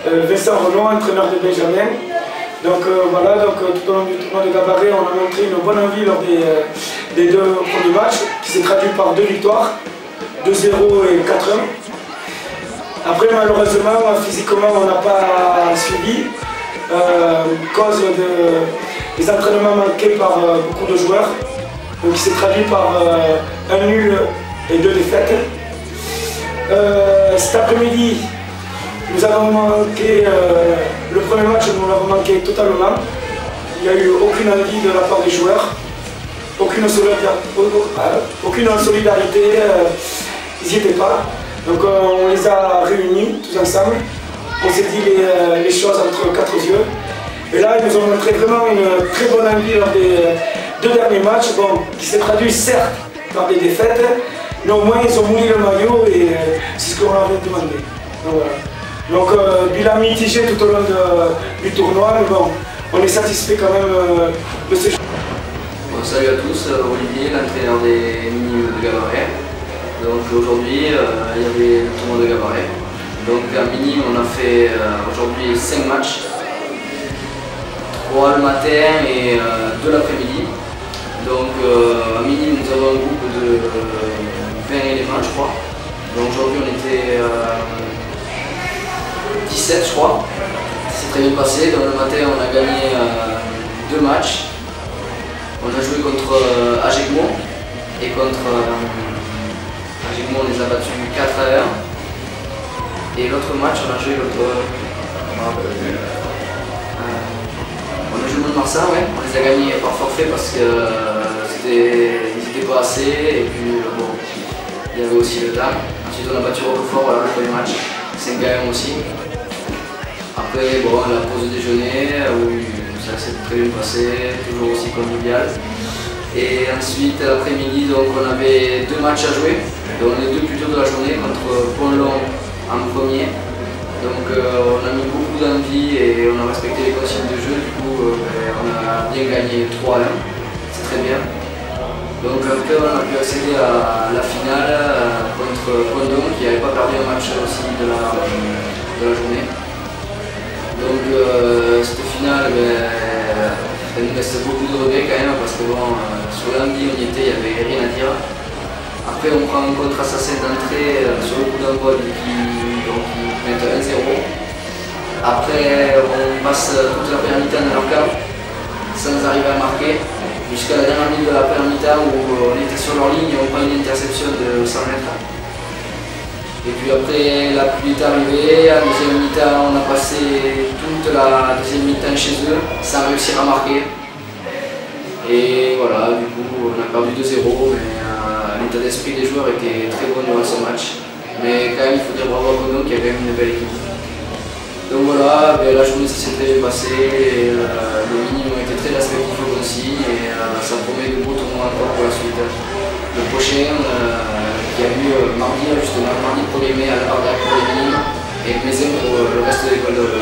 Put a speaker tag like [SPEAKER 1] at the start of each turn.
[SPEAKER 1] Vincent Renaud, entraîneur de Benjamin. Donc voilà, tout au long du tournoi de Gabarret, on a montré une bonne envie lors des deux premiers matchs, qui s'est traduit par 2 victoires, 2-0 et 4-1. Après, malheureusement, physiquement, on n'a pas suivi, cause des entraînements manqués par beaucoup de joueurs, donc qui s'est traduit par un nul et 2 défaites. Cet après-midi, nous avons manqué, le premier match, nous l'avons manqué totalement. Il n'y a eu aucune envie de la part des joueurs, aucune solidarité, ils n'y étaient pas. Donc on les a réunis tous ensemble, on s'est dit les choses entre 4 yeux. Et là, ils nous ont montré vraiment une très bonne envie lors des 2 derniers matchs, bon, qui s'est traduit certes par des défaites, mais au moins ils ont mouillé le maillot et c'est ce qu'on leur avait demandé. Donc, voilà. Donc bilan mitigé tout au long du tournoi, mais bon, on est satisfait quand même de ces choses.
[SPEAKER 2] Bon, salut à tous, Olivier, l'entraîneur des minimes de Gabarret. Donc aujourd'hui, il y avait le tournoi de Gabarret. Donc en minime, on a fait aujourd'hui 5 matchs. 3 le matin et 2 l'après-midi. Donc en minime, nous avons un groupe de 20 éléments, je crois. Donc aujourd'hui, on était 17, je crois. C'est très bien passé. Donc le matin, on a gagné 2 matchs. On a joué contre Agegmont et contre Agegmont, on les a battus 4-1. Et l'autre match, on a joué contre on a joué Mont-de-Marsan, ouais. On les a gagnés par forfait parce qu'ils n'étaient pas assez et puis bon, il y avait aussi le temps. Ensuite on a battu Roquefort, voilà, le premier match, 5-1 aussi. Après bon, la pause déjeuner, oui, ça s'est très bien passé, toujours aussi convivial. Et ensuite l'après-midi, donc on avait 2 matchs à jouer, donc les 2 plutôt de la journée contre Pont-Long en premier. Donc on a mis beaucoup d'envie et on a respecté les consignes de jeu, du coup on a bien gagné 3-1, c'est très bien. Donc après on a pu accéder à la finale contre Pont-Long qui n'avait pas perdu un match aussi de la journée. Donc cette finale, elle nous laisse beaucoup de regrets quand même parce que bon, sur l'envie on y était, il n'y avait rien à dire. Après on prend un contre assassin d'entrée sur le coup d'envoi qui mettent 1-0. Après on passe toute la première mi-temps dans leur camp sans arriver à marquer jusqu'à la dernière minute de la première mi-temps où on était sur leur ligne et on prend une interception de 100 mètres. Et puis après la pluie est arrivée, à la deuxième mi-temps on a passé toute la deuxième mi-temps chez eux sans réussir à marquer. Et voilà, du coup on a perdu 2-0, mais l'état d'esprit des joueurs était très bon durant ce match. Mais quand même il faut dire bravo à Pont-Long qui a quand même une belle équipe. Donc voilà, la journée s'est très bien passée, les minimes ont été très respectifs aussi et ça promet de beaux tournois encore pour la suite. Le prochain qui a eu mardi, justement, mardi 1er mai à la Bardac pour les minimes et Mézin pour le reste de l'école de